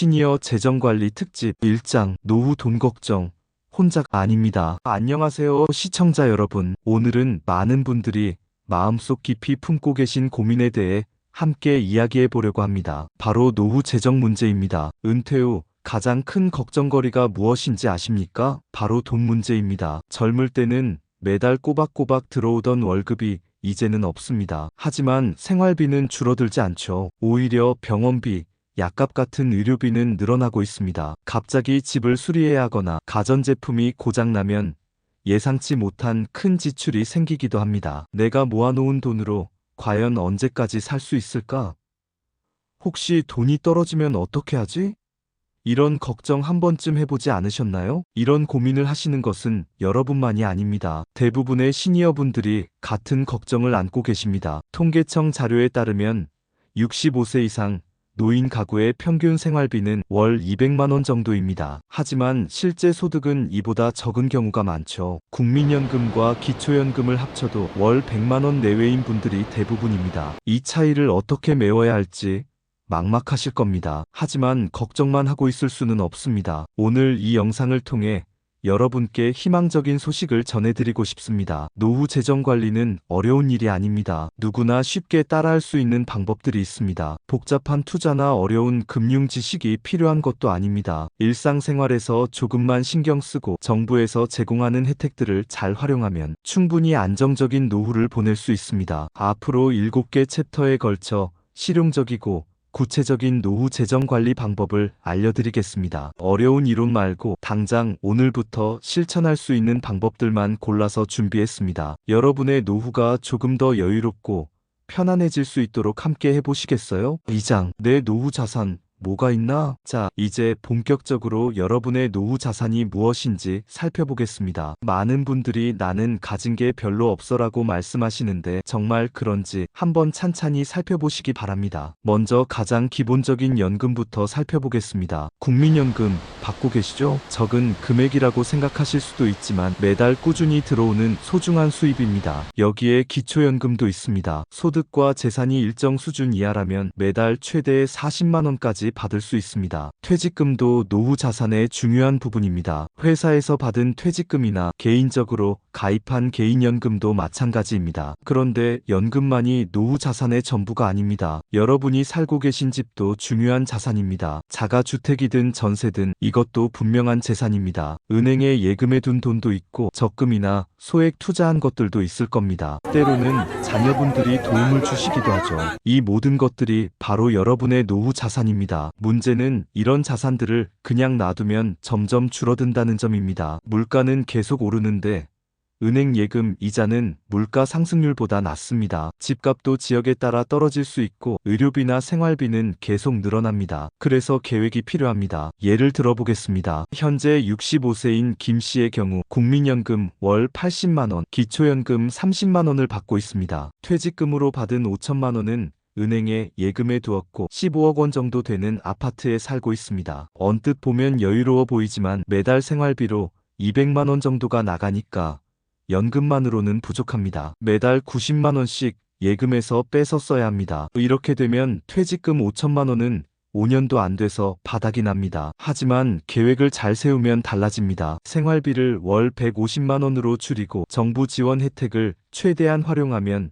시니어 재정관리 특집 1장 노후 돈 걱정 혼자가 아닙니다. 안녕하세요 시청자 여러분. 오늘은 많은 분들이 마음속 깊이 품고 계신 고민에 대해 함께 이야기해 보려고 합니다. 바로 노후 재정 문제입니다. 은퇴 후 가장 큰 걱정거리가 무엇인지 아십니까? 바로 돈 문제입니다. 젊을 때는 매달 꼬박꼬박 들어오던 월급이 이제는 없습니다. 하지만 생활비는 줄어들지 않죠. 오히려 병원비, 약값 같은 의료비는 늘어나고 있습니다. 갑자기 집을 수리해야 하거나 가전제품이 고장나면 예상치 못한 큰 지출이 생기기도 합니다. 내가 모아놓은 돈으로 과연 언제까지 살 수 있을까? 혹시 돈이 떨어지면 어떻게 하지? 이런 걱정 한 번쯤 해보지 않으셨나요? 이런 고민을 하시는 것은 여러분만이 아닙니다. 대부분의 시니어분들이 같은 걱정을 안고 계십니다. 통계청 자료에 따르면 65세 이상 노인 가구의 평균 생활비는 월 200만 원 정도입니다. 하지만 실제 소득은 이보다 적은 경우가 많죠. 국민연금과 기초연금을 합쳐도 월 100만 원 내외인 분들이 대부분입니다. 이 차이를 어떻게 메워야 할지 막막하실 겁니다. 하지만 걱정만 하고 있을 수는 없습니다. 오늘 이 영상을 통해 여러분께 희망적인 소식을 전해드리고 싶습니다. 노후 재정 관리는 어려운 일이 아닙니다. 누구나 쉽게 따라할 수 있는 방법들이 있습니다. 복잡한 투자나 어려운 금융 지식이 필요한 것도 아닙니다. 일상생활에서 조금만 신경 쓰고 정부에서 제공하는 혜택들을 잘 활용하면 충분히 안정적인 노후를 보낼 수 있습니다. 앞으로 7개 챕터에 걸쳐 실용적이고 구체적인 노후 재정 관리 방법을 알려드리겠습니다. 어려운 이론 말고 당장 오늘부터 실천할 수 있는 방법들만 골라서 준비했습니다. 여러분의 노후가 조금 더 여유롭고 편안해질 수 있도록 함께 해보시겠어요? 2장 내 노후 자산 뭐가 있나? 자, 이제 본격적으로 여러분의 노후 자산이 무엇인지 살펴보겠습니다. 많은 분들이 나는 가진 게 별로 없어라고 말씀하시는데 정말 그런지 한번 찬찬히 살펴보시기 바랍니다. 먼저 가장 기본적인 연금부터 살펴보겠습니다. 국민연금 받고 계시죠? 적은 금액이라고 생각하실 수도 있지만 매달 꾸준히 들어오는 소중한 수입입니다. 여기에 기초연금도 있습니다. 소득과 재산이 일정 수준 이하라면 매달 최대 40만 원까지 받을 수 있습니다. 퇴직금도 노후 자산의 중요한 부분입니다. 회사에서 받은 퇴직금이나 개인적으로 가입한 개인연금도 마찬가지입니다. 그런데 연금만이 노후 자산의 전부가 아닙니다. 여러분이 살고 계신 집도 중요한 자산입니다. 자가주택이든 전세든 이것도 분명한 재산입니다. 은행에 예금해 둔 돈도 있고 적금이나 소액 투자한 것들도 있을 겁니다. 때로는 자녀분들이 도움을 주시기도 하죠. 이 모든 것들이 바로 여러분의 노후 자산입니다. 문제는 이런 자산들을 그냥 놔두면 점점 줄어든다는 점입니다. 물가는 계속 오르는데 은행 예금 이자는 물가 상승률보다 낮습니다. 집값도 지역에 따라 떨어질 수 있고 의료비나 생활비는 계속 늘어납니다. 그래서 계획이 필요합니다. 예를 들어보겠습니다. 현재 65세인 김 씨의 경우 국민연금 월 80만 원, 기초연금 30만 원을 받고 있습니다. 퇴직금으로 받은 5천만 원은 은행에 예금해 두었고 15억 원 정도 되는 아파트에 살고 있습니다. 언뜻 보면 여유로워 보이지만 매달 생활비로 200만 원 정도가 나가니까 연금만으로는 부족합니다. 매달 90만 원씩 예금에서 빼서 써야 합니다. 이렇게 되면 퇴직금 5천만 원은 5년도 안 돼서 바닥이 납니다. 하지만 계획을 잘 세우면 달라집니다. 생활비를 월 150만 원으로 줄이고 정부 지원 혜택을 최대한 활용하면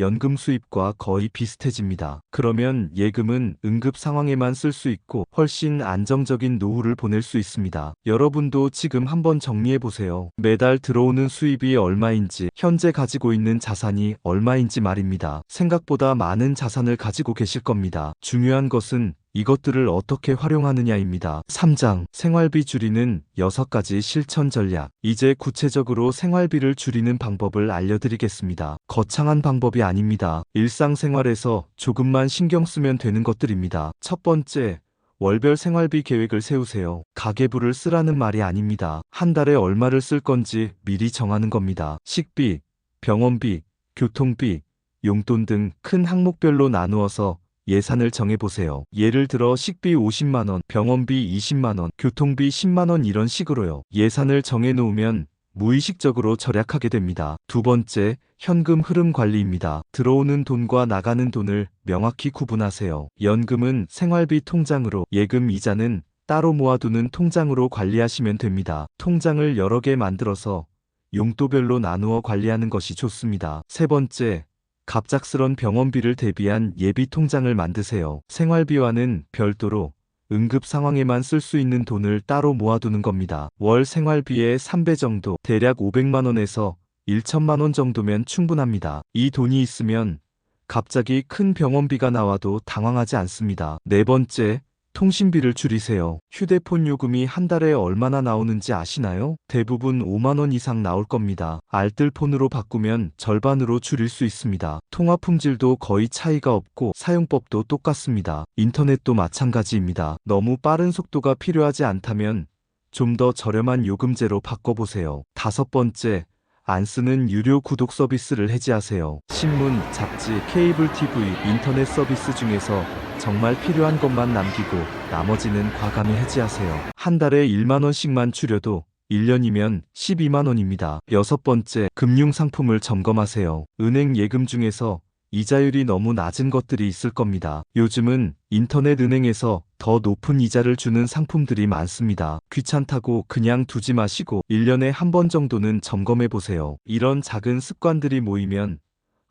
연금 수입과 거의 비슷해집니다. 그러면 예금은 응급 상황에만 쓸 수 있고 훨씬 안정적인 노후를 보낼 수 있습니다. 여러분도 지금 한번 정리해보세요. 매달 들어오는 수입이 얼마인지, 현재 가지고 있는 자산이 얼마인지 말입니다. 생각보다 많은 자산을 가지고 계실 겁니다. 중요한 것은 이것들을 어떻게 활용하느냐입니다. 3장 생활비 줄이는 6가지 실천 전략. 이제 구체적으로 생활비를 줄이는 방법을 알려드리겠습니다. 거창한 방법이 아닙니다. 일상생활에서 조금만 신경 쓰면 되는 것들입니다. 첫 번째, 월별 생활비 계획을 세우세요. 가계부를 쓰라는 말이 아닙니다. 한 달에 얼마를 쓸 건지 미리 정하는 겁니다. 식비, 병원비, 교통비, 용돈 등 큰 항목별로 나누어서 예산을 정해보세요. 예를 들어 식비 50만 원, 병원비 20만 원, 교통비 10만 원 이런 식으로요. 예산을 정해놓으면 무의식적으로 절약하게 됩니다. 두 번째, 현금 흐름 관리입니다. 들어오는 돈과 나가는 돈을 명확히 구분하세요. 연금은 생활비 통장으로, 예금 이자는 따로 모아두는 통장으로 관리하시면 됩니다. 통장을 여러 개 만들어서 용도별로 나누어 관리하는 것이 좋습니다. 세 번째, 갑작스런 병원비를 대비한 예비 통장을 만드세요. 생활비와는 별도로 응급 상황에만 쓸 수 있는 돈을 따로 모아두는 겁니다. 월 생활비의 3배 정도, 대략 500만 원에서 1천만 원 정도면 충분합니다. 이 돈이 있으면 갑자기 큰 병원비가 나와도 당황하지 않습니다. 네 번째, 통신비를 줄이세요. 휴대폰 요금이 한 달에 얼마나 나오는지 아시나요? 대부분 5만 원 이상 나올 겁니다. 알뜰폰으로 바꾸면 절반으로 줄일 수 있습니다. 통화 품질도 거의 차이가 없고 사용법도 똑같습니다. 인터넷도 마찬가지입니다. 너무 빠른 속도가 필요하지 않다면 좀 더 저렴한 요금제로 바꿔보세요. 다섯 번째, 안 쓰는 유료 구독 서비스를 해지하세요. 신문, 잡지, 케이블 TV, 인터넷 서비스 중에서 정말 필요한 것만 남기고 나머지는 과감히 해지하세요. 한 달에 1만 원씩만 줄여도 1년이면 12만 원입니다. 여섯 번째, 금융 상품을 점검하세요. 은행 예금 중에서 이자율이 너무 낮은 것들이 있을 겁니다. 요즘은 인터넷 은행에서 더 높은 이자를 주는 상품들이 많습니다. 귀찮다고 그냥 두지 마시고 1년에 한 번 정도는 점검해 보세요. 이런 작은 습관들이 모이면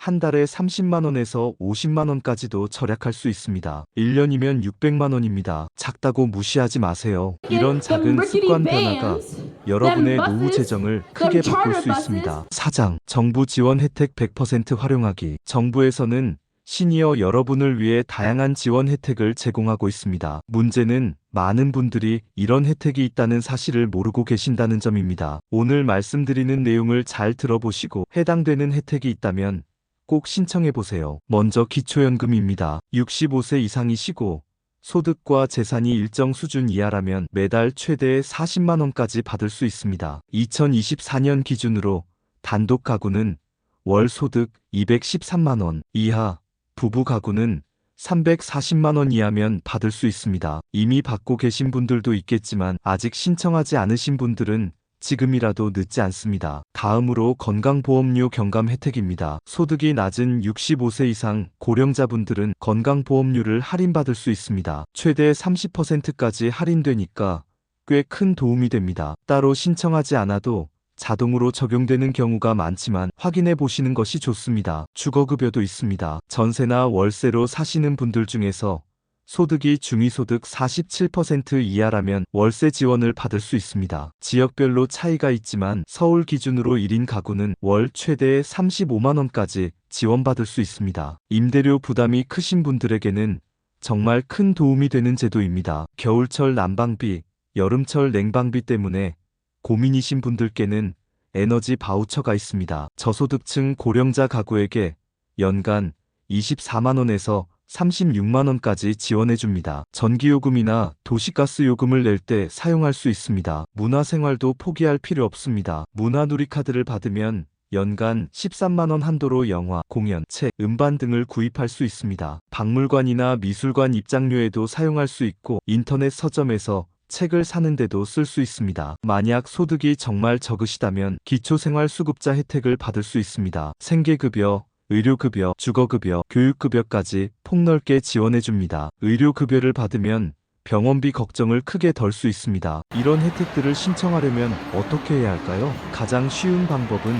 한 달에 30만 원에서 50만 원까지도 절약할 수 있습니다. 1년이면 600만 원입니다. 작다고 무시하지 마세요. 이런 작은 습관 변화가 여러분의 노후 재정을 크게 바꿀 수 있습니다. 4장, 정부 지원 혜택 100% 활용하기. 정부에서는 시니어 여러분을 위해 다양한 지원 혜택을 제공하고 있습니다. 문제는 많은 분들이 이런 혜택이 있다는 사실을 모르고 계신다는 점입니다. 오늘 말씀드리는 내용을 잘 들어보시고 해당되는 혜택이 있다면 꼭 신청해보세요. 먼저 기초연금입니다. 65세 이상이시고 소득과 재산이 일정 수준 이하라면 매달 최대 40만 원까지 받을 수 있습니다. 2024년 기준으로 단독 가구는 월 소득 213만 원 이하, 부부 가구는 340만 원 이하면 받을 수 있습니다. 이미 받고 계신 분들도 있겠지만 아직 신청하지 않으신 분들은 지금이라도 늦지 않습니다. 다음으로 건강보험료 경감 혜택입니다. 소득이 낮은 65세 이상 고령자분들은 건강보험료를 할인받을 수 있습니다. 최대 30%까지 할인되니까 꽤 큰 도움이 됩니다. 따로 신청하지 않아도 자동으로 적용되는 경우가 많지만 확인해 보시는 것이 좋습니다. 주거급여도 있습니다. 전세나 월세로 사시는 분들 중에서 소득이 중위소득 47% 이하라면 월세 지원을 받을 수 있습니다. 지역별로 차이가 있지만 서울 기준으로 1인 가구는 월 최대 35만 원까지 지원받을 수 있습니다. 임대료 부담이 크신 분들에게는 정말 큰 도움이 되는 제도입니다. 겨울철 난방비, 여름철 냉방비 때문에 고민이신 분들께는 에너지 바우처가 있습니다. 저소득층 고령자 가구에게 연간 24만 원에서 36만 원까지 지원해줍니다. 전기요금이나 도시가스 요금을 낼 때 사용할 수 있습니다. 문화생활도 포기할 필요 없습니다. 문화누리카드를 받으면 연간 13만 원 한도로 영화, 공연, 책, 음반 등을 구입할 수 있습니다. 박물관이나 미술관 입장료에도 사용할 수 있고 인터넷 서점에서 책을 사는데도 쓸 수 있습니다. 만약 소득이 정말 적으시다면 기초생활수급자 혜택을 받을 수 있습니다. 생계급여, 의료급여, 주거급여, 교육급여까지 폭넓게 지원해줍니다. 의료급여를 받으면 병원비 걱정을 크게 덜 수 있습니다. 이런 혜택들을 신청하려면 어떻게 해야 할까요? 가장 쉬운 방법은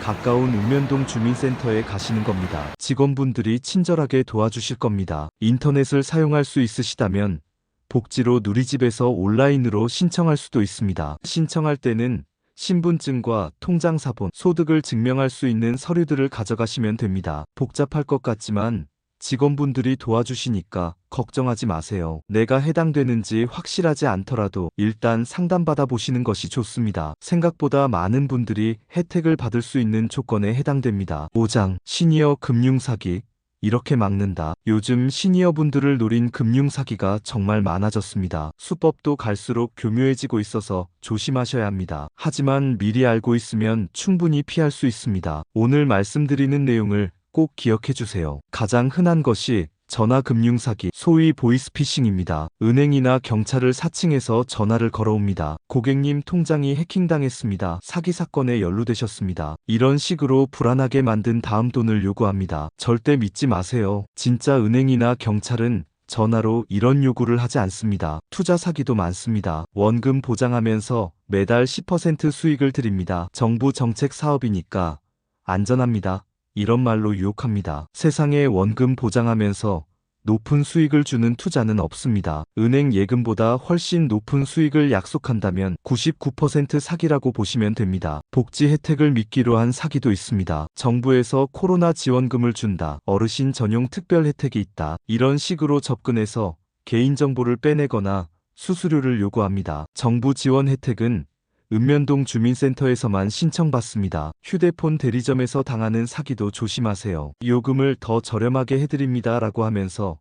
가까운 읍면동 주민센터에 가시는 겁니다. 직원분들이 친절하게 도와주실 겁니다. 인터넷을 사용할 수 있으시다면 복지로 누리집에서 온라인으로 신청할 수도 있습니다. 신청할 때는 신분증과 통장사본, 소득을 증명할 수 있는 서류들을 가져가시면 됩니다. 복잡할 것 같지만 직원분들이 도와주시니까 걱정하지 마세요. 내가 해당되는지 확실하지 않더라도 일단 상담받아 보시는 것이 좋습니다. 생각보다 많은 분들이 혜택을 받을 수 있는 조건에 해당됩니다. 5장, 시니어 금융사기. 이렇게 막는다. 요즘 시니어분들을 노린 금융사기가 정말 많아졌습니다. 수법도 갈수록 교묘해지고 있어서 조심하셔야 합니다. 하지만 미리 알고 있으면 충분히 피할 수 있습니다. 오늘 말씀드리는 내용을 꼭 기억해 주세요. 가장 흔한 것이 전화금융사기, 소위 보이스피싱입니다. 은행이나 경찰을 사칭해서 전화를 걸어옵니다. 고객님 통장이 해킹당했습니다. 사기 사건에 연루되셨습니다. 이런 식으로 불안하게 만든 다음 돈을 요구합니다. 절대 믿지 마세요. 진짜 은행이나 경찰은 전화로 이런 요구를 하지 않습니다. 투자 사기도 많습니다. 원금 보장하면서 매달 10% 수익을 드립니다. 정부 정책 사업이니까 안전합니다. 이런 말로 유혹합니다. 세상에 원금 보장하면서 높은 수익을 주는 투자는 없습니다. 은행 예금보다 훨씬 높은 수익을 약속한다면 99% 사기라고 보시면 됩니다. 복지 혜택을 미끼로 한 사기도 있습니다. 정부에서 코로나 지원금을 준다. 어르신 전용 특별 혜택이 있다. 이런 식으로 접근해서 개인정보를 빼내거나 수수료를 요구합니다. 정부 지원 혜택은 읍면동 주민센터에서만 신청받습니다. 휴대폰 대리점에서 당하는 사기도 조심하세요. 요금을 더 저렴하게 해드립니다 라고 하면서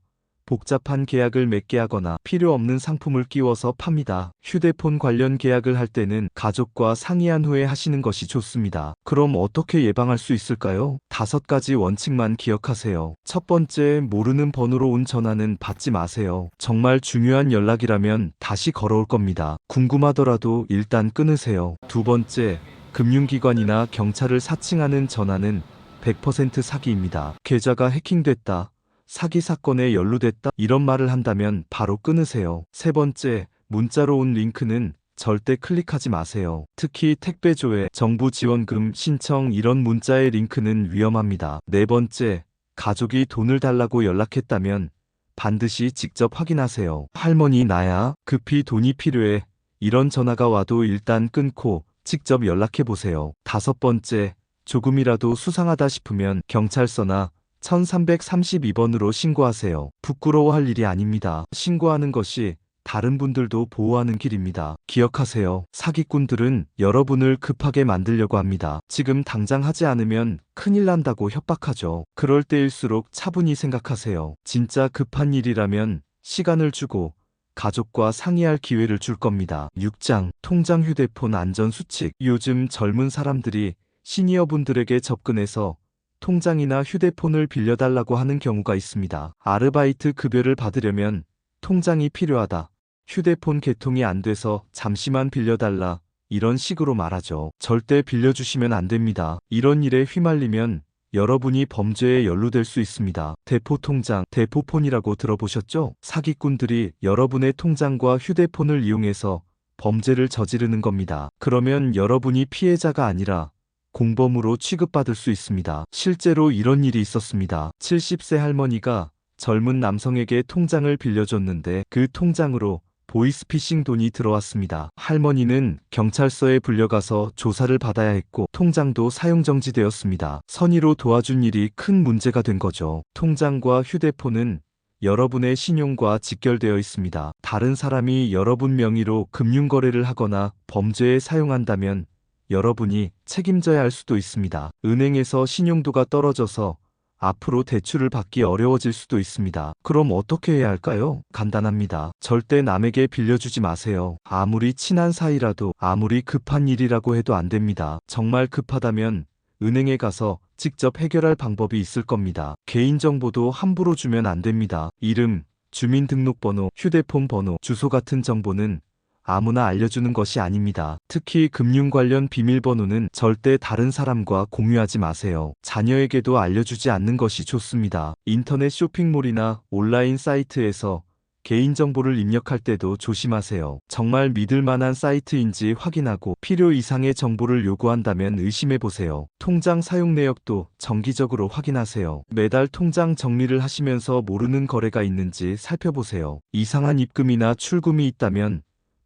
복잡한 계약을 맺게 하거나 필요 없는 상품을 끼워서 팝니다. 휴대폰 관련 계약을 할 때는 가족과 상의한 후에 하시는 것이 좋습니다. 그럼 어떻게 예방할 수 있을까요? 5가지 원칙만 기억하세요. 첫 번째, 모르는 번호로 온 전화는 받지 마세요. 정말 중요한 연락이라면 다시 걸어올 겁니다. 궁금하더라도 일단 끊으세요. 두 번째, 금융기관이나 경찰을 사칭하는 전화는 100% 사기입니다. 계좌가 해킹됐다, 사기 사건에 연루됐다, 이런 말을 한다면 바로 끊으세요. 세 번째, 문자로 온 링크는 절대 클릭하지 마세요. 특히 택배 조회, 정부 지원금 신청 이런 문자의 링크는 위험합니다. 네 번째, 가족이 돈을 달라고 연락했다면 반드시 직접 확인하세요. 할머니 나야, 급히 돈이 필요해. 이런 전화가 와도 일단 끊고 직접 연락해 보세요. 다섯 번째, 조금이라도 수상하다 싶으면 경찰서나 1332번으로 신고하세요. 부끄러워할 일이 아닙니다. 신고하는 것이 다른 분들도 보호하는 길입니다. 기억하세요. 사기꾼들은 여러분을 급하게 만들려고 합니다. 지금 당장 하지 않으면 큰일 난다고 협박하죠. 그럴 때일수록 차분히 생각하세요. 진짜 급한 일이라면 시간을 주고 가족과 상의할 기회를 줄 겁니다. 6장, 통장 휴대폰 안전 수칙. 요즘 젊은 사람들이 시니어분들에게 접근해서 통장이나 휴대폰을 빌려달라고 하는 경우가 있습니다. 아르바이트 급여를 받으려면 통장이 필요하다, 휴대폰 개통이 안 돼서 잠시만 빌려달라, 이런 식으로 말하죠. 절대 빌려주시면 안 됩니다. 이런 일에 휘말리면 여러분이 범죄에 연루될 수 있습니다. 대포통장, 대포폰이라고 들어보셨죠? 사기꾼들이 여러분의 통장과 휴대폰을 이용해서 범죄를 저지르는 겁니다. 그러면 여러분이 피해자가 아니라 공범으로 취급받을 수 있습니다. 실제로 이런 일이 있었습니다. 70세 할머니가 젊은 남성에게 통장을 빌려줬는데 그 통장으로 보이스피싱 돈이 들어왔습니다. 할머니는 경찰서에 불려가서 조사를 받아야 했고 통장도 사용정지되었습니다. 선의로 도와준 일이 큰 문제가 된 거죠. 통장과 휴대폰은 여러분의 신용과 직결되어 있습니다. 다른 사람이 여러분 명의로 금융거래를 하거나 범죄에 사용한다면 여러분이 책임져야 할 수도 있습니다. 은행에서 신용도가 떨어져서 앞으로 대출을 받기 어려워질 수도 있습니다. 그럼 어떻게 해야 할까요? 간단합니다. 절대 남에게 빌려주지 마세요. 아무리 친한 사이라도, 아무리 급한 일이라고 해도 안 됩니다. 정말 급하다면 은행에 가서 직접 해결할 방법이 있을 겁니다. 개인정보도 함부로 주면 안 됩니다. 이름, 주민등록번호, 휴대폰 번호, 주소 같은 정보는 아무나 알려주는 것이 아닙니다. 특히 금융 관련 비밀번호는 절대 다른 사람과 공유하지 마세요. 자녀에게도 알려주지 않는 것이 좋습니다. 인터넷 쇼핑몰이나 온라인 사이트에서 개인정보를 입력할 때도 조심하세요. 정말 믿을 만한 사이트인지 확인하고 필요 이상의 정보를 요구한다면 의심해보세요. 통장 사용 내역도 정기적으로 확인하세요. 매달 통장 정리를 하시면서 모르는 거래가 있는지 살펴보세요. 이상한 입금이나 출금이 있다면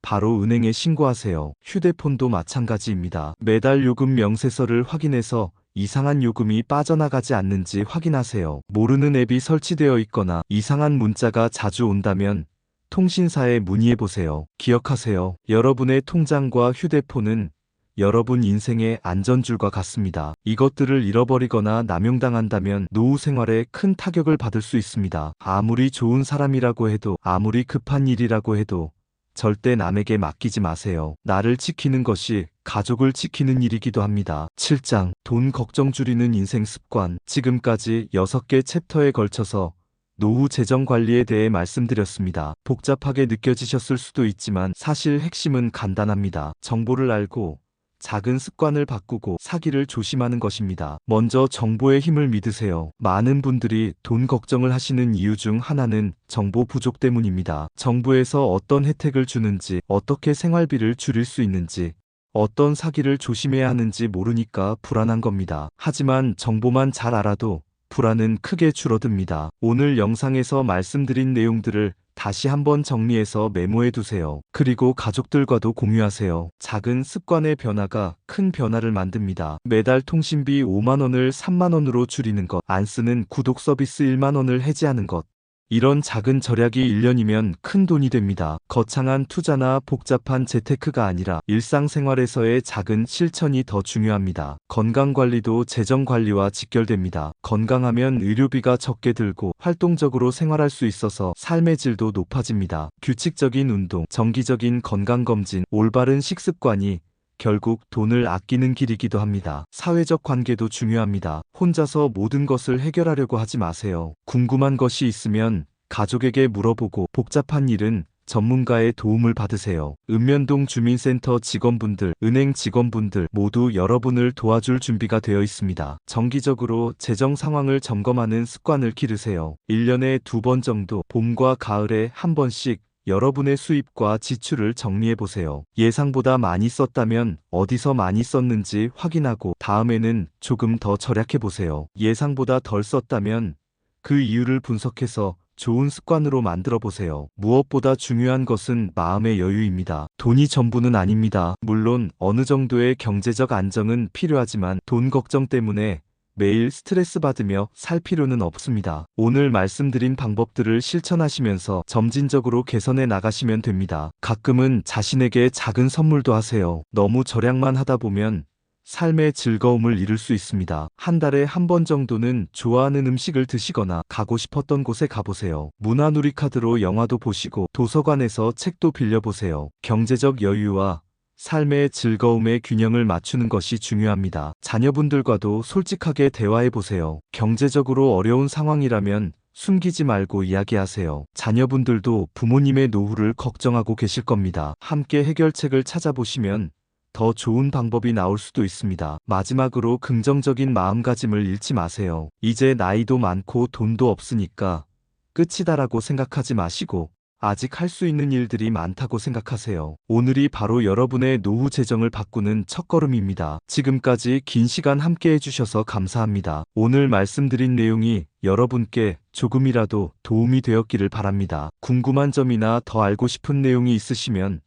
바로 은행에 신고하세요. 휴대폰도 마찬가지입니다. 매달 요금 명세서를 확인해서 이상한 요금이 빠져나가지 않는지 확인하세요. 모르는 앱이 설치되어 있거나 이상한 문자가 자주 온다면 통신사에 문의해보세요. 기억하세요. 여러분의 통장과 휴대폰은 여러분 인생의 안전줄과 같습니다. 이것들을 잃어버리거나 남용당한다면 노후 생활에 큰 타격을 받을 수 있습니다. 아무리 좋은 사람이라고 해도, 아무리 급한 일이라고 해도 절대 남에게 맡기지 마세요. 나를 지키는 것이 가족을 지키는 일이기도 합니다. 7장, 돈 걱정 줄이는 인생 습관. 지금까지 6개 챕터에 걸쳐서 노후 재정 관리에 대해 말씀드렸습니다. 복잡하게 느껴지셨을 수도 있지만 사실 핵심은 간단합니다. 정보를 알고 작은 습관을 바꾸고 사기를 조심하는 것입니다. 먼저 정보의 힘을 믿으세요. 많은 분들이 돈 걱정을 하시는 이유 중 하나는 정보 부족 때문입니다. 정부에서 어떤 혜택을 주는지, 어떻게 생활비를 줄일 수 있는지, 어떤 사기를 조심해야 하는지 모르니까 불안한 겁니다. 하지만 정보만 잘 알아도 불안은 크게 줄어듭니다. 오늘 영상에서 말씀드린 내용들을 다시 한번 정리해서 메모해 두세요. 그리고 가족들과도 공유하세요. 작은 습관의 변화가 큰 변화를 만듭니다. 매달 통신비 5만 원을 3만 원으로 줄이는 것, 안 쓰는 구독 서비스 1만 원을 해지하는 것. 이런 작은 절약이 1년이면 큰 돈이 됩니다. 거창한 투자나 복잡한 재테크가 아니라 일상생활에서의 작은 실천이 더 중요합니다. 건강관리도 재정관리와 직결됩니다. 건강하면 의료비가 적게 들고 활동적으로 생활할 수 있어서 삶의 질도 높아집니다. 규칙적인 운동, 정기적인 건강검진, 올바른 식습관이 결국 돈을 아끼는 길이기도 합니다. 사회적 관계도 중요합니다. 혼자서 모든 것을 해결하려고 하지 마세요. 궁금한 것이 있으면 가족에게 물어보고 복잡한 일은 전문가의 도움을 받으세요. 읍면동 주민센터 직원분들, 은행 직원분들 모두 여러분을 도와줄 준비가 되어 있습니다. 정기적으로 재정 상황을 점검하는 습관을 기르세요. 1년에 2번 정도, 봄과 가을에 한 번씩 여러분의 수입과 지출을 정리해보세요. 예상보다 많이 썼다면 어디서 많이 썼는지 확인하고 다음에는 조금 더 절약해보세요. 예상보다 덜 썼다면 그 이유를 분석해서 좋은 습관으로 만들어보세요. 무엇보다 중요한 것은 마음의 여유입니다. 돈이 전부는 아닙니다. 물론 어느 정도의 경제적 안정은 필요하지만 돈 걱정 때문에 매일 스트레스 받으며 살 필요는 없습니다. 오늘 말씀드린 방법들을 실천하시면서 점진적으로 개선해 나가시면 됩니다. 가끔은 자신에게 작은 선물도 하세요. 너무 절약만 하다 보면 삶의 즐거움을 잃을 수 있습니다. 한 달에 한 번 정도는 좋아하는 음식을 드시거나 가고 싶었던 곳에 가보세요. 문화누리카드로 영화도 보시고 도서관에서 책도 빌려보세요. 경제적 여유와 삶의 즐거움의 균형을 맞추는 것이 중요합니다. 자녀분들과도 솔직하게 대화해보세요. 경제적으로 어려운 상황이라면 숨기지 말고 이야기하세요. 자녀분들도 부모님의 노후를 걱정하고 계실 겁니다. 함께 해결책을 찾아보시면 더 좋은 방법이 나올 수도 있습니다. 마지막으로 긍정적인 마음가짐을 잃지 마세요. 이제 나이도 많고 돈도 없으니까 끝이다라고 생각하지 마시고 아직 할 수 있는 일들이 많다고 생각하세요. 오늘이 바로 여러분의 노후 재정을 바꾸는 첫걸음입니다. 지금까지 긴 시간 함께 해주셔서 감사합니다. 오늘 말씀드린 내용이 여러분께 조금이라도 도움이 되었기를 바랍니다. 궁금한 점이나 더 알고 싶은 내용이 있으시면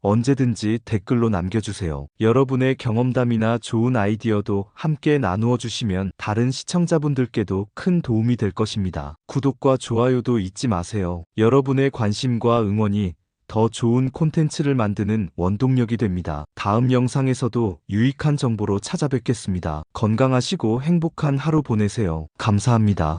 언제든지 댓글로 남겨주세요. 여러분의 경험담이나 좋은 아이디어도 함께 나누어 주시면 다른 시청자분들께도 큰 도움이 될 것입니다. 구독과 좋아요도 잊지 마세요. 여러분의 관심과 응원이 더 좋은 콘텐츠를 만드는 원동력이 됩니다. 다음 영상에서도 유익한 정보로 찾아뵙겠습니다. 건강하시고 행복한 하루 보내세요. 감사합니다.